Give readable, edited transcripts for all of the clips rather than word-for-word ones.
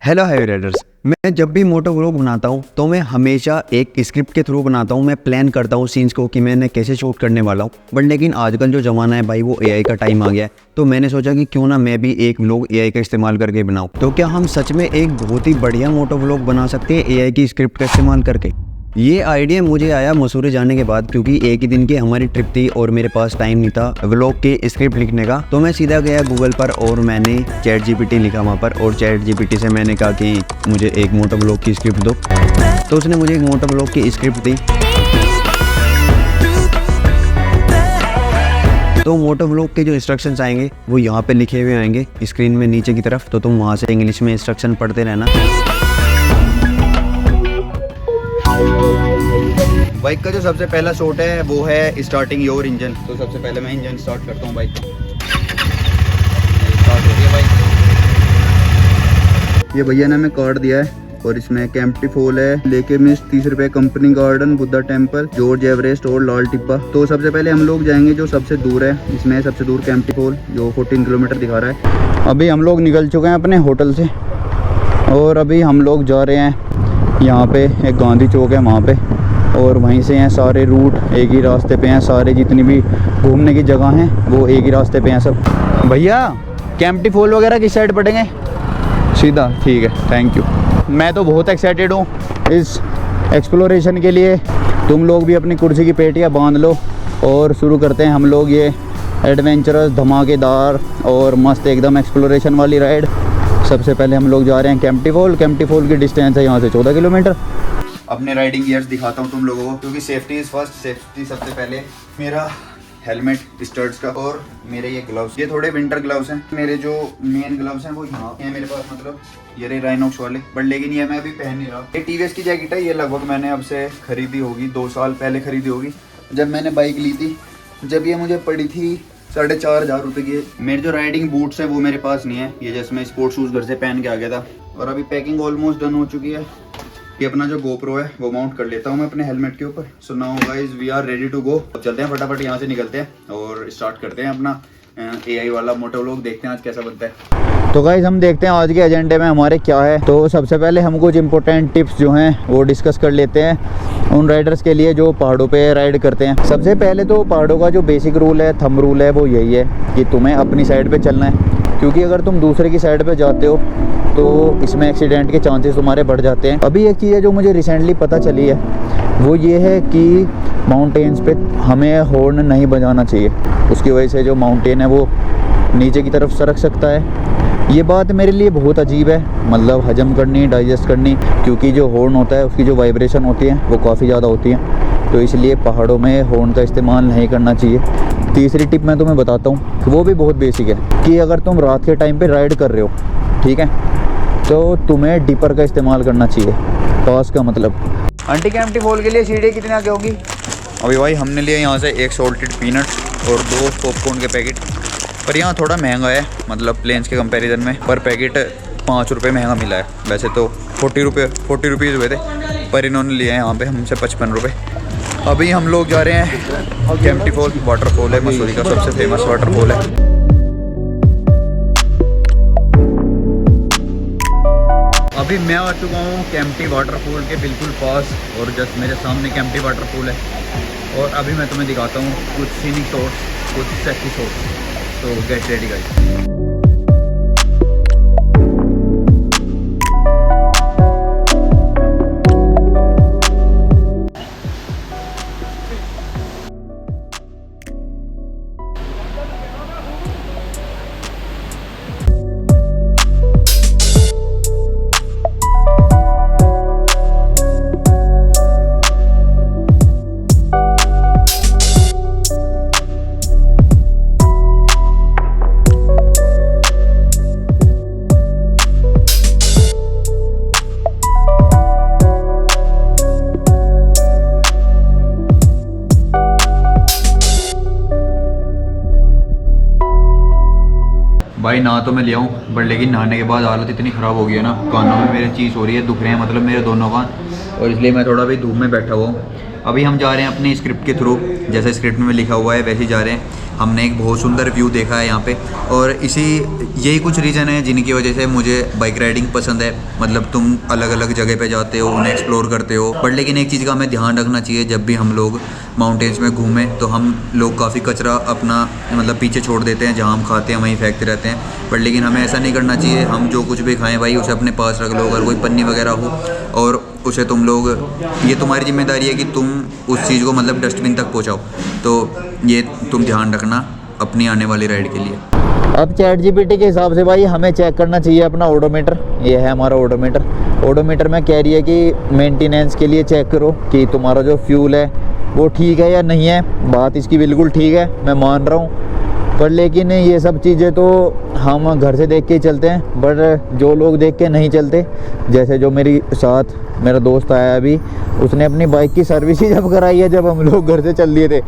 Hello hi Riders. मैं जब भी मोटो व्लॉग बनाता हूँ तो मैं हमेशा एक स्क्रिप्ट के थ्रू बनाता हूँ। मैं प्लान करता हूँ सीन्स को कि मैंने कैसे शूट करने वाला हूँ। बट लेकिन आजकल जो ज़माना है भाई वो एआई का टाइम आ गया है, तो मैंने सोचा कि क्यों ना मैं भी एक व्लॉग एआई का इस्तेमाल करके बनाऊँ। तो क्या हम सच में एक बहुत ही बढ़िया मोटो व्लॉग बना सकते हैं एआई की स्क्रिप्ट का इस्तेमाल करके? ये आइडिया मुझे आया मसूरी जाने के बाद, क्योंकि एक ही दिन की हमारी ट्रिप थी और मेरे पास टाइम नहीं था व्लॉग के स्क्रिप्ट लिखने का। तो मैं सीधा गया गूगल पर और मैंने चैट जीपीटी लिखा वहाँ पर, और चैट जीपीटी से मैंने कहा कि मुझे एक मोटो व्लॉग की स्क्रिप्ट दो। तो उसने मुझे एक मोटो व्लॉग की स्क्रिप्ट दी। तो मोटो व्लॉग के जो इंस्ट्रक्शंस आएंगे वो यहाँ पे लिखे हुए आएंगे स्क्रीन में नीचे की तरफ, तो तुम वहाँ से इंग्लिश में इंस्ट्रक्शन पढ़ते रहना। बाइक का जो सबसे पहला शॉट है वो है स्टार्टिंग योर इंजन। तो सबसे पहले मैं इंजन स्टार्ट करता हूँ बाइक का। स्टार्ट हो गया बाइक। ये भैया ने हमें कार्ड दिया है और इसमें कैंप्टी फॉल है, लेके मिस 30 रुपए, company garden, Buddha temple, George Everest और लाल टिब्बा। तो सबसे पहले हम लोग जाएंगे जो सबसे दूर है, इसमें सबसे दूर कैंप्टी फॉल जो 14 किलोमीटर दिखा रहा है। अभी हम लोग निकल चुके हैं अपने होटल से और अभी हम लोग जा रहे हैं यहाँ पे एक गांधी चौक है वहाँ पे, और वहीं से हैं सारे रूट एक ही रास्ते पे हैं। सारे जितनी भी घूमने की जगह हैं वो एक ही रास्ते पे हैं सब। भैया कैंप्टी फॉल वगैरह किस साइड पड़ेंगे? सीधा, ठीक है, थैंक यू। मैं तो बहुत एक्साइटेड हूँ इस एक्सप्लोरेशन के लिए। तुम लोग भी अपनी कुर्सी की पेटियाँ बांध लो और शुरू करते हैं हम लोग ये एडवेंचरस, धमाकेदार और मस्त एकदम एक्सप्लोरेशन वाली राइड। सबसे पहले हम लोग जा रहे हैं कैंप्टी फॉल। कैंप्टी फॉल की डिस्टेंस है यहाँ से 14 किलोमीटर। अपने राइडिंग गियर्स दिखाता हूँ तुम लोगों को, क्योंकि सेफ्टी इज़ फर्स्ट। सेफ्टी सबसे पहले। मेरा हेलमेट स्टड्स का और मेरे ये ग्लव्स, ये थोड़े विंटर ग्लव्स हैं। मेरे जो मेन ग्लव्स हैं वो यहाँ हैं मेरे पास, मतलब ये रहे राइनॉक्स वाले, बट लेकिन ये मैं अभी पहन नहीं रहा। ये टीवीएस की जैकेट है, ये लगभग मैंने अब से खरीदी होगी 2 साल पहले खरीदी होगी, जब मैंने बाइक ली थी। जब ये मुझे पड़ी थी 4,500 रुपये की। मेरे जो राइडिंग बूट्स है वो मेरे पास नहीं है, ये जैसे मैं स्पोर्ट्स शूज़ घर से पहन के आ गया था। और अभी पैकिंग ऑलमोस्ट डन हो चुकी है। ये अपना जो GoPro है वो माउंट कर लेता हूँ मैं अपने हेलमेट के ऊपर। So now guys we are ready to go. अब चलते हैं फटाफट यहाँ से निकलते हैं और स्टार्ट करते हैं अपना एआई वाला मोटो व्लॉग। देखते हैं आज कैसा बनता है। तो गाइस हम देखते हैं आज के एजेंडे में हमारे क्या है। तो सबसे पहले हम कुछ इंपॉर्टेंट टिप्स जो हैं वो डिस्कस कर लेते हैं उन राइडर्स के लिए जो पहाड़ों पे राइड करते हैं। सबसे पहले तो पहाड़ों का जो बेसिक रूल है, थंब रूल है, वो यही है कि तुम्हें अपनी साइड पे चलना है, क्योंकि अगर तुम दूसरे की साइड पे जाते हो तो इसमें एक्सीडेंट के चांसेस तुम्हारे बढ़ जाते हैं। अभी एक चीज़ है जो मुझे रिसेंटली पता चली है, वो ये है कि माउंटेन्स पे हमें हॉर्न नहीं बजाना चाहिए। उसकी वजह से जो माउंटेन है वो नीचे की तरफ सरक सकता है। ये बात मेरे लिए बहुत अजीब है, मतलब हजम करनी, डाइजेस्ट करनी, क्योंकि जो हॉर्न होता है उसकी जो वाइब्रेशन होती है वो काफ़ी ज़्यादा होती है। तो इसलिए पहाड़ों में हॉर्न का इस्तेमाल नहीं करना चाहिए। तीसरी टिप मैं तुम्हें बताता हूँ, वो भी बहुत बेसिक है, कि अगर तुम रात के टाइम पे राइड कर रहे हो, ठीक है, तो तुम्हें डिपर का इस्तेमाल करना चाहिए। पास का मतलब। आंटी कैंप्टी फॉल के लिए सीढ़ी कितने आगे होगी? अभी भाई हमने लिया यहाँ से एक सॉल्टेड पीनट और 2 पॉपकॉर्न के पैकेट, पर यहाँ थोड़ा महंगा है, मतलब प्लेन्स के कंपैरिजन में पर पैकेट 5 रुपये महंगा मिला है। वैसे तो 40 रुपीज़ हुए थे, पर इन्होंने लिए हैं यहाँ पे हमसे 55 रुपये। अभी हम लोग जा रहे हैं कैंप्टी फॉल। वाटरफॉल है मसूरी का सबसे फेमस वाटरफॉल है। अभी मैं आ चुका हूँ कैंप्टी वाटरफॉल के बिल्कुल पास, और जस्ट मेरे सामने कैंप्टी वाटरफॉल है। और अभी मैं तुम्हें दिखाता हूँ कुछ सीनिक शॉट्स, कुछ सेक्सी शॉट्स। तो गेट रेडी गाइस। भाई ना तो मैं लिया हूँ, बट लेकिन नहाने के बाद हालत इतनी ख़राब हो गई है ना, कानों में मेरे चीज़ हो रही है, दुख रहे हैं मतलब मेरे दोनों कान, और इसलिए मैं थोड़ा भी धूप में बैठा हुआ हूँ। अभी हम जा रहे हैं अपनी स्क्रिप्ट के थ्रू, जैसे स्क्रिप्ट में लिखा हुआ है वैसे ही जा रहे हैं। हमने एक बहुत सुंदर व्यू देखा है यहाँ पे। और यही कुछ रीज़न है जिनकी वजह से मुझे बाइक राइडिंग पसंद है। मतलब तुम अलग अलग जगह पे जाते हो, उन्हें एक्सप्लोर करते हो, बट लेकिन एक चीज़ का हमें ध्यान रखना चाहिए, जब भी हम लोग माउंटेन्स में घूमें तो हम लोग काफ़ी कचरा अपना मतलब पीछे छोड़ देते हैं, जहाँ हम खाते हैं वहीं फेंकते रहते हैं। बट लेकिन हमें ऐसा नहीं करना चाहिए। हम जो कुछ भी खाएं भाई उसे अपने पास रख लो। अगर कोई पन्नी वगैरह हो और उसे तुम लोग, ये तुम्हारी जिम्मेदारी है कि तुम उस चीज़ को मतलब डस्टबिन तक पहुँचाओ। तो ये तुम ध्यान रखना अपनी आने वाली राइड के लिए। अब चैट जीपीटी के हिसाब से भाई हमें चेक करना चाहिए अपना ओडोमीटर। ये है हमारा ओडोमीटर। ओडोमीटर में कह रही है कि मेंटेनेंस के लिए चेक करो कि तुम्हारा जो फ्यूल है वो ठीक है या नहीं है। बात इसकी बिल्कुल ठीक है, मैं मान रहा हूँ। पर लेकिन ये सब चीज़ें तो हम घर से देख के ही चलते हैं, बट जो लोग देख के नहीं चलते, जैसे जो मेरी साथ मेरा दोस्त आया अभी, उसने अपनी बाइक की सर्विस ही जब कराई है जब हम लोग घर से चल दिए थे।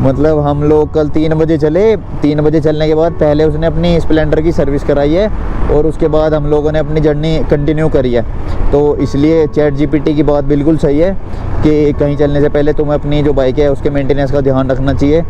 मतलब हम लोग कल 3 बजे चले। 3 बजे चलने के बाद पहले उसने अपनी स्प्लेंडर की सर्विस कराई है और उसके बाद हम लोगों ने अपनी जर्नी कंटिन्यू करी है। तो इसलिए चैट जीपीटी की बात बिल्कुल सही है कि कहीं चलने से पहले तुम्हें अपनी जो बाइक है उसके मेंटेनेंस का ध्यान रखना चाहिए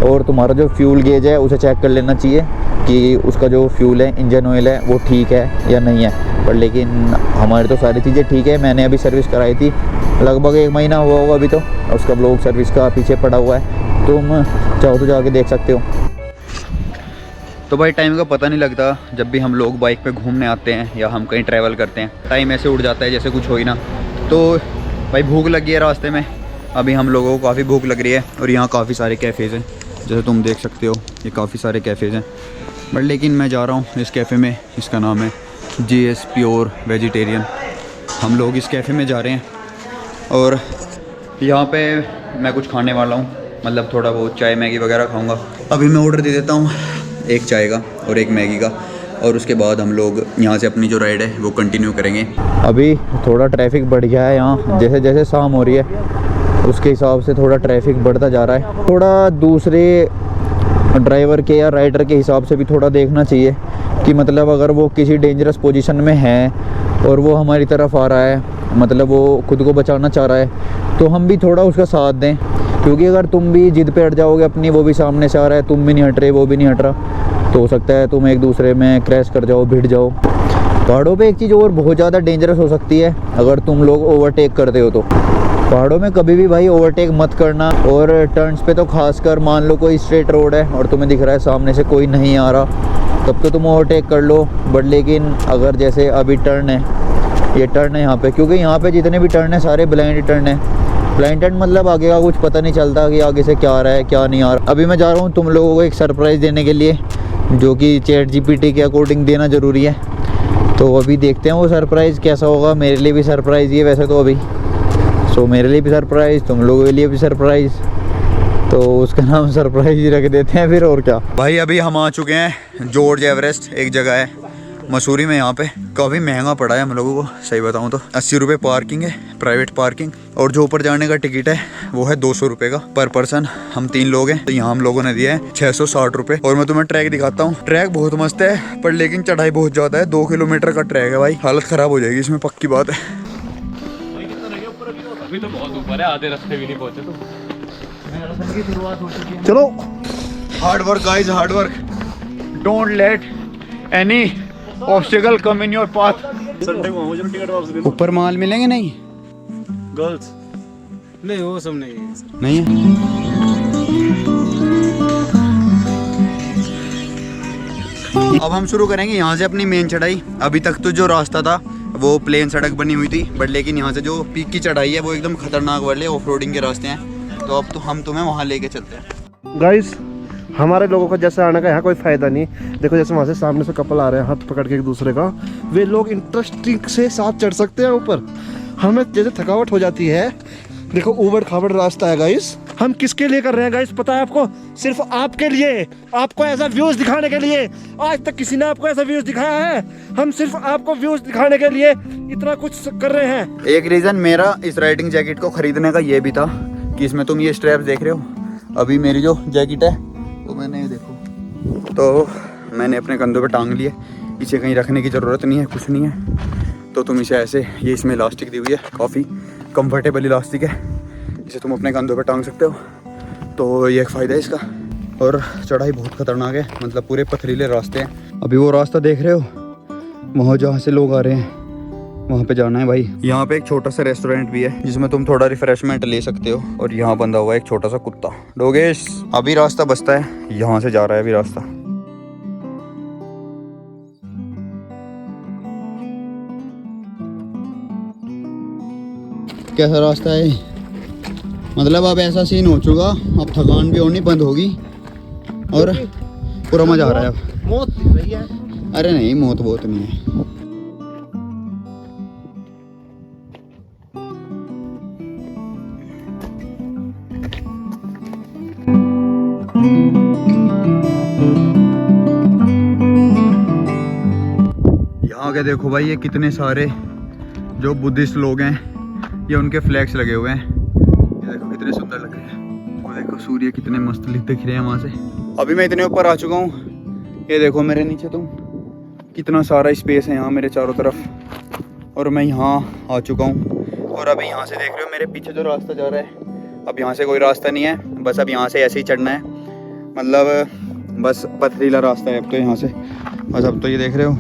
और तुम्हारा जो फ्यूल गेज है उसे चेक कर लेना चाहिए कि उसका जो फ्यूल है, इंजन ऑयल है, वो ठीक है या नहीं है। पर लेकिन हमारी तो सारी चीज़ें ठीक है। मैंने अभी सर्विस कराई थी, लगभग 1 महीना हुआ होगा अभी, तो उसका ब्लॉग सर्विस का पीछे पड़ा हुआ है, तुम चाहो तो जाके देख सकते हो। तो भाई टाइम का पता नहीं लगता जब भी हम लोग बाइक पे घूमने आते हैं या हम कहीं ट्रैवल करते हैं। टाइम ऐसे उड़ जाता है जैसे कुछ हो ही ना। तो भाई भूख लगी है रास्ते में, अभी हम लोगों को काफ़ी भूख लग रही है। और यहाँ काफ़ी सारे कैफ़ेज़ हैं, जैसे तुम देख सकते हो ये काफ़ी सारे कैफ़ेज़ हैं। बट लेकिन मैं जा रहा हूँ इस कैफ़े में, इसका नाम है GS प्योर वेजिटेरियन। हम लोग इस कैफ़े में जा रहे हैं और यहाँ पे मैं कुछ खाने वाला हूँ, मतलब थोड़ा बहुत चाय मैगी वगैरह खाऊँगा। अभी मैं ऑर्डर दे देता हूँ, एक चाय का और एक मैगी का, और उसके बाद हम लोग यहाँ से अपनी जो राइड है वो कंटिन्यू करेंगे। अभी थोड़ा ट्रैफिक बढ़ गया है यहाँ, जैसे जैसे शाम हो रही है उसके हिसाब से थोड़ा ट्रैफिक बढ़ता जा रहा है। थोड़ा दूसरे ड्राइवर के या राइडर के हिसाब से भी थोड़ा देखना चाहिए कि मतलब अगर वो किसी डेंजरस पोजीशन में है और वो हमारी तरफ आ रहा है, मतलब वो खुद को बचाना चाह रहा है, तो हम भी थोड़ा उसका साथ दें। क्योंकि अगर तुम भी जिद पे हट जाओगे अपनी, वो भी सामने से आ रहा है, तुम भी नहीं हट रहे, वो भी नहीं हट रहा, तो हो सकता है तुम एक दूसरे में क्रैश कर जाओ, भिड़ जाओ। पहाड़ों पे एक चीज़ और बहुत ज़्यादा डेंजरस हो सकती है अगर तुम लोग ओवरटेक करते हो तो। पहाड़ों में कभी भी भाई ओवरटेक मत करना। और टर्न्स पे तो खासकर, मान लो कोई स्ट्रेट रोड है और तुम्हें दिख रहा है सामने से कोई नहीं आ रहा, तब तो तुम ओवरटेक कर लो। बट लेकिन अगर जैसे अभी टर्न है, ये टर्न है यहाँ पे, क्योंकि यहाँ पे जितने भी टर्न है सारे ब्लाइंड टर्न है। ब्लाइंड टर्न मतलब आगे का कुछ पता नहीं चलता कि आगे से क्या आ रहा है क्या नहीं आ रहा। अभी मैं जा रहा हूँ तुम लोगों को एक सरप्राइज़ देने के लिए, जो कि चैट जीपीटी के अकॉर्डिंग देना ज़रूरी है। तो अभी देखते हैं वो सरप्राइज़ कैसा होगा। मेरे लिए भी सरप्राइज़ ही है वैसे तो अभी, सो मेरे लिए भी सरप्राइज़, तुम लोगों के लिए भी सरप्राइज़, तो उसका नाम सरप्राइज़ ही रख देते हैं फिर, और क्या। भाई अभी हम आ चुके हैं जॉर्ज एवरेस्ट, एक जगह है मसूरी में। यहाँ पे काफ़ी महंगा पड़ा है हम लोगों को, सही बताऊँ तो 80 रुपये पार्किंग है, प्राइवेट पार्किंग। और जो ऊपर जाने का टिकट है वो है 200 रुपये का पर पर्सन। हम 3 लोग हैं, तो यहाँ हम लोगों ने दिया है 660 रुपये। और मैं तुम्हें ट्रैक दिखाता हूँ। ट्रैक बहुत मस्त है, पर लेकिन चढ़ाई बहुत ज़्यादा है। 2 किलोमीटर का ट्रैक है भाई, हालत ख़राब हो जाएगी इसमें, पक्की बात है। अभी तो बहुत ऊपर है, आधे रास्ते भी नहीं पहुंचे तो शुरुआत हो चुकी है। चलो, hard work guys, hard work. Don't let any obstacle come in your path. Sunday को मुझे टिकट वापस दे दो। ऊपर माल मिलेंगे नहीं? गर्ल्स नहीं, वो सब नहीं है। नहीं है। अब हम शुरू करेंगे यहाँ से अपनी मेन चढ़ाई। अभी तक तो जो रास्ता था वो प्लेन सड़क बनी हुई थी, बट लेकिन यहाँ से जो पीक की चढ़ाई है वो एकदम खतरनाक वाले ऑफ रोडिंग के रास्ते हैं। तो अब तो हम तुम्हें वहाँ लेके चलते हैं। गाइस, हमारे लोगों का जैसे आने का यहाँ कोई फ़ायदा नहीं। देखो जैसे वहाँ से सामने से कपल आ रहे हैं हाथ पकड़ के एक दूसरे का, वे लोग इंटरेस्टिंग से साथ चढ़ सकते हैं ऊपर। हमें जैसे थकावट हो जाती है। देखो ऊबड़ खाबड़ रास्ता है गाइस। हम किसके लिए कर रहे हैं गाइस पता है आपको? सिर्फ आपके लिए, आपको ऐसा व्यूज़ दिखाने के लिए। आज तक किसी ने आपको ऐसा व्यूज़ दिखाया है? हम सिर्फ आपको व्यूज़ दिखाने के लिए इतना कुछ कर रहे हैं। एक रीज़न मेरा इस राइडिंग जैकेट को ख़रीदने का ये भी था कि इसमें तुम ये स्ट्रैप देख रहे हो। अभी मेरी जो जैकेट है तो मैंने देखो, तो मैंने अपने कंधों पे टांग लिए। इसे कहीं रखने की ज़रूरत नहीं है, कुछ नहीं है। तो तुम इसे ऐसे, ये इसमें इलास्टिक दी हुई है, काफ़ी कंफर्टेबल इलास्टिक है, इसे तुम अपने कंधों पे टांग सकते हो। तो ये एक फ़ायदा है इसका। और चढ़ाई बहुत खतरनाक है, मतलब पूरे पथरीले रास्ते हैं। अभी वो रास्ता देख रहे हो, वहाँ जहाँ से लोग आ रहे हैं वहाँ पे जाना है भाई। यहाँ पे एक छोटा सा रेस्टोरेंट भी है जिसमें तुम थोड़ा रिफ्रेशमेंट ले सकते हो, और यहाँ बंधा हुआ है एक छोटा सा कुत्ता। डोगेश, अभी रास्ता बचता है, यहाँ से जा रहा है अभी रास्ता। कैसा रास्ता है, मतलब अब ऐसा सीन हो चुका, अब थकान भी होनी बंद होगी और पूरा मजा आ रहा है अब। मौत दिख रही है। अरे नहीं, मौत बहुत नहीं है। यहाँ के देखो भाई, ये कितने सारे जो बुद्धिस्ट लोग हैं, ये उनके फ्लैग्स लगे हुए हैं। ये देखो कितने सुंदर लग रहे हैं। वो देखो सूर्य कितने मस्त दिख रहे हैं वहाँ से। अभी मैं इतने ऊपर आ चुका हूँ, ये देखो मेरे नीचे तुम, कितना सारा स्पेस है यहाँ मेरे चारों तरफ, और मैं यहाँ आ चुका हूँ। और अभी यहाँ से देख रहे हो मेरे पीछे जो रास्ता जा रहा है, अब यहाँ से कोई रास्ता नहीं है, बस अब यहाँ से ऐसे ही चढ़ना है, मतलब बस पथरीला रास्ता है अब तो यहाँ से। बस अब तो ये देख रहे हो,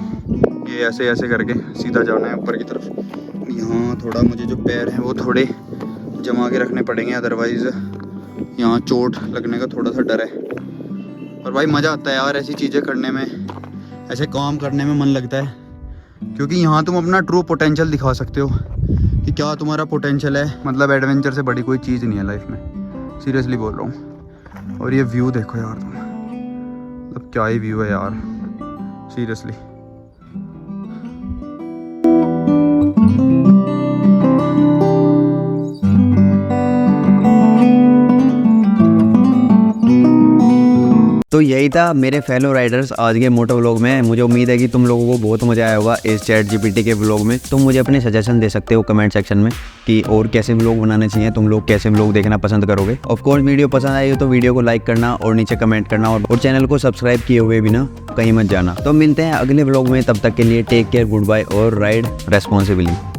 ये ऐसे ऐसे करके सीधा जाना है ऊपर की तरफ। यहाँ थोड़ा मुझे जो पैर हैं वो थोड़े जमा के रखने पड़ेंगे, अदरवाइज़ यहाँ चोट लगने का थोड़ा सा डर है। और भाई मज़ा आता है यार ऐसी चीज़ें करने में, ऐसे काम करने में मन लगता है, क्योंकि यहाँ तुम अपना ट्रू पोटेंशियल दिखा सकते हो कि क्या तुम्हारा पोटेंशियल है। मतलब एडवेंचर से बड़ी कोई चीज़ नहीं है लाइफ में, सीरियसली बोल रहा हूँ। और ये व्यू देखो यार तुम, मतलब क्या ही व्यू है यार, सीरियसली। तो यही था मेरे फेलो राइडर्स आज के मोटो व्लॉग में। मुझे उम्मीद है कि तुम लोगों को बहुत मजा आया होगा इस चैट जीपीटी के व्लॉग में। तुम मुझे अपने सजेशन दे सकते हो कमेंट सेक्शन में कि और कैसे व्लॉग बनाने चाहिए, तुम लोग कैसे व्लॉग देखना पसंद करोगे। ऑफ कोर्स वीडियो पसंद आई हो तो वीडियो को लाइक करना और नीचे कमेंट करना, और चैनल को सब्सक्राइब किए हुए बिना कहीं मत जाना। तो मिलते हैं अगले व्लॉग में, तब तक के लिए टेक केयर, गुड बाय और राइड रेस्पॉन्सिबली।